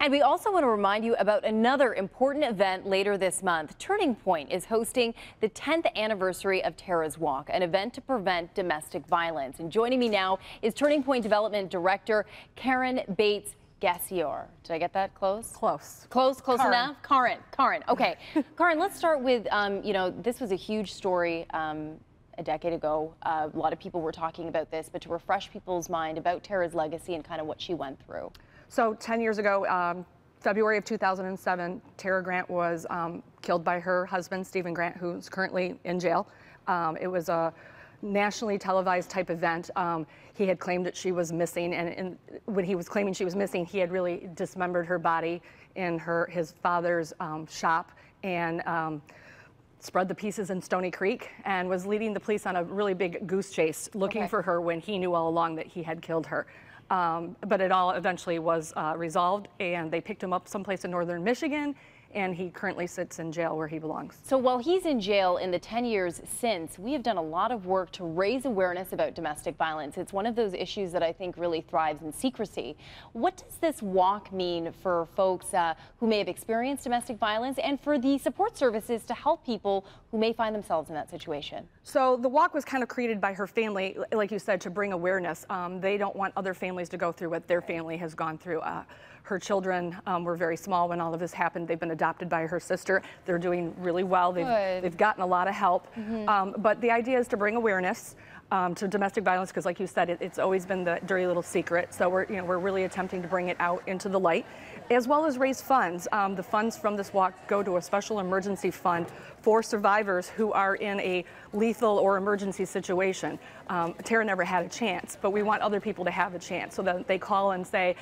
And we also want to remind you about another important event later this month. Turning Point is hosting the 10th anniversary of Tara's Walk, an event to prevent domestic violence. And joining me now is Turning Point Development Director Karen Bates-Gassior. Did I get that close? Close. Close Karen. enough? Karen. Okay. Karen, let's start with, this was a huge story a decade ago. A lot of people were talking about this, but to refresh people's mind about Tara's legacy and kind of what she went through. So 10 years ago, February of 2007, Tara Grant was killed by her husband, Stephen Grant, who's currently in jail. It was a nationally televised type event. He had claimed that she was missing, and when he was claiming she was missing, he had really dismembered her body in his father's shop and spread the pieces in Stony Creek and was leading the police on a really big goose chase looking for her when he knew all along that he had killed her. But it all eventually was resolved, and they picked him up someplace in northern Michigan, and he currently sits in jail where he belongs. So while he's in jail in the 10 years since, we have done a lot of work to raise awareness about domestic violence. It's one of those issues that I think really thrives in secrecy. What does this walk mean for folks who may have experienced domestic violence and for the support services to help people who may find themselves in that situation? So the walk was kind of created by her family, like you said, to bring awareness. They don't want other families to go through what their family has gone through. Her children were very small when all of this happened. They've been adopted by her sister. They're doing really well. They've gotten a lot of help. But the idea is to bring awareness to domestic violence, because like you said, it's always been the dirty little secret. So we're really attempting to bring it out into the light, as well as raise funds. The funds from this walk go to a special emergency fund for survivors who are in a lethal or emergency situation. Tara never had a chance, but we want other people to have a chance, so that they call and say,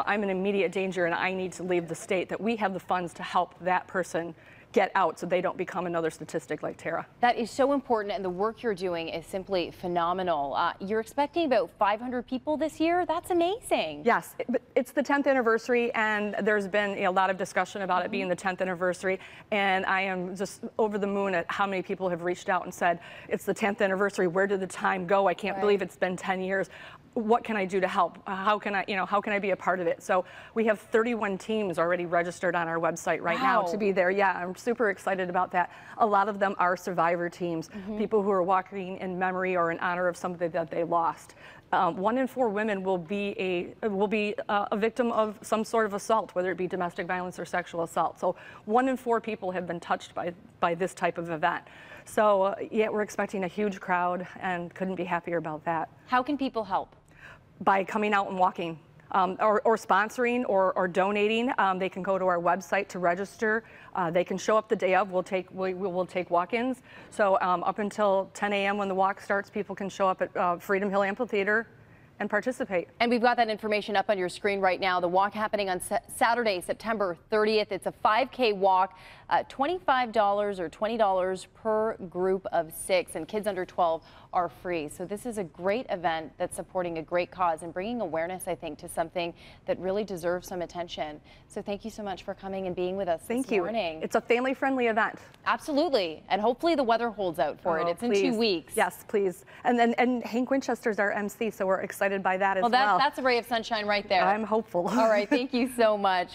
I'm in immediate danger and I need to leave the state, that we have the funds to help that person get out so they don't become another statistic like Tara. That is so important, and the work you're doing is simply phenomenal. You're expecting about 500 people this year? That's amazing. Yes, it's the 10th anniversary, and there's been a lot of discussion about it being the 10th anniversary, and I am just over the moon at how many people have reached out and said, it's the 10th anniversary, where did the time go? I can't believe it's been 10 years. What can I do to help? How can I be a part of it? So we have 31 teams already registered on our website right now to be there. Yeah, I'm super excited about that. A lot of them are survivor teams, people who are walking in memory or in honor of somebody that they lost. 1 in 4 women will be a victim of some sort of assault, whether it be domestic violence or sexual assault. So 1 in 4 people have been touched by this type of event. So yeah, we're expecting a huge crowd and couldn't be happier about that. How can people help? By coming out and walking, or sponsoring or donating. They can go to our website to register. They can show up the day of. We will take walk-ins. So up until 10 a.m. when the walk starts, people can show up at Freedom Hill Amphitheater and participate. And we've got that information up on your screen right now. The walk happening on Saturday, September 30th. It's a 5K walk, $25 or $20 per group of 6, and kids under 12 are free. So this is a great event that's supporting a great cause and bringing awareness, I think, to something that really deserves some attention. So thank you so much for coming and being with us this morning. It's a family-friendly event. Absolutely, and hopefully the weather holds out for it. It's in 2 weeks. Yes, please. And Hank Winchester's our MC, so we're excited by that as well. That's a ray of sunshine right there. I'm hopeful. All right, thank you so much.